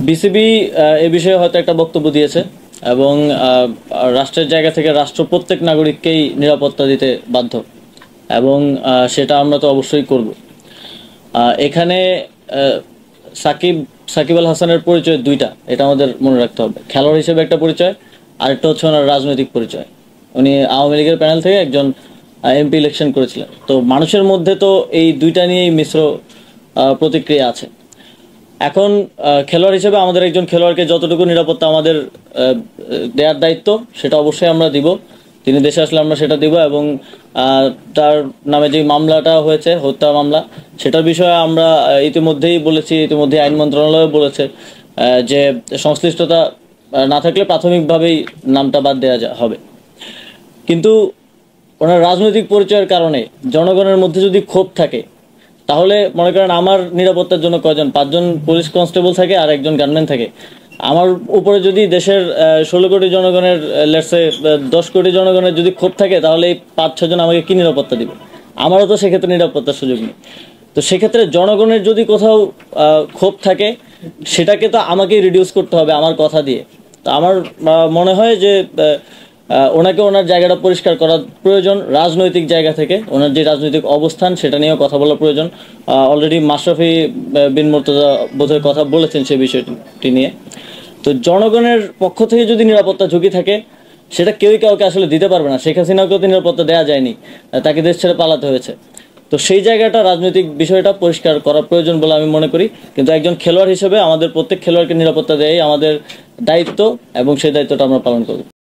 BCB এ বিষয়ে হয়তো একটা বক্তব্য দিয়েছে এবং রাষ্ট্রের জায়গা থেকে রাষ্ট্র প্রত্যেক নাগরিককেই নিরাপত্তা দিতে বাধ্য এবং সেটা আমরা তো অবশ্যই করব। এখানে সাকিব সাকিব আল হাসানের পরিচয় দুইটা, এটা আমাদের মনে রাখতে হবে। খেলোয়াড় হিসেবে একটা পরিচয়, আরেকটা হচ্ছে ওনার রাজনৈতিক পরিচয়। উনি আওয়ামী লীগের প্যানেল থেকে একজন এমপি ইলেকশন করেছিলেন। তো মানুষের মধ্যে তো এই দুইটা নিয়েই মিশ্র প্রতিক্রিয়া আছে। এখন খেলোয়াড় হিসেবে আমাদের একজন খেলোয়াড়কে যতটুকু নিরাপত্তা আমাদের দেওয়ার দায়িত্ব সেটা অবশ্যই আমরা দিব। তিনি দেশে আসলে আমরা সেটা দিব এবং তার নামে যে মামলাটা হয়েছে, হত্যা মামলা, সেটার বিষয়ে আমরা ইতিমধ্যেই বলেছি, ইতিমধ্যে আইন মন্ত্রণালয় বলেছে যে সংশ্লিষ্টতা না থাকলে প্রাথমিকভাবেই নামটা বাদ দেওয়া হবে। কিন্তু ওনার রাজনৈতিক পরিচয়ের কারণে জনগণের মধ্যে যদি ক্ষোভ থাকে, তাহলে মনে করেন আমার নিরাপত্তার জন্য কয়জন, 5জন পুলিশ কনস্টেবল থাকে আর একজন গানম্যান থাকে। আমার উপরে যদি দেশের 16 কোটি জনগণের লেটসে 10 কোটি জনগণের যদি ক্ষোভ থাকে, তাহলে এই 5-6 জন আমাকে কি নিরাপত্তা দিবে? আমারও তো সেক্ষেত্রে নিরাপত্তার সুযোগ নেই। তো সেক্ষেত্রে জনগণের যদি কোথাও ক্ষোভ থাকে, সেটাকে তো আমাকেই রিডিউস করতে হবে আমার কথা দিয়ে। তো আমার মনে হয় যে ওনাকে ওনার জায়গাটা পরিষ্কার করা প্রয়োজন। রাজনৈতিক জায়গা থেকে ওনার যে রাজনৈতিক অবস্থান সেটা নিয়েও কথা বলা প্রয়োজন। অলরেডি মাশরাফি বিন মুর্তজা বোধহয় কথা বলেছেন সেই বিষয়টি নিয়ে। তো জনগণের পক্ষ থেকে যদি নিরাপত্তা ঝুঁকি থাকে, সেটা কেউই কাউকে আসলে দিতে পারবে না। শেখ হাসিনাকেও তো নিরাপত্তা দেওয়া যায়নি, তাকে দেশ ছেড়ে পালাতে হয়েছে। তো সেই জায়গাটা, রাজনৈতিক বিষয়টা পরিষ্কার করা প্রয়োজন বলে আমি মনে করি। কিন্তু একজন খেলোয়াড় হিসেবে আমাদের প্রত্যেক খেলোয়াড়কে নিরাপত্তা দেওয়াই আমাদের দায়িত্ব এবং সেই দায়িত্বটা আমরা পালন করব।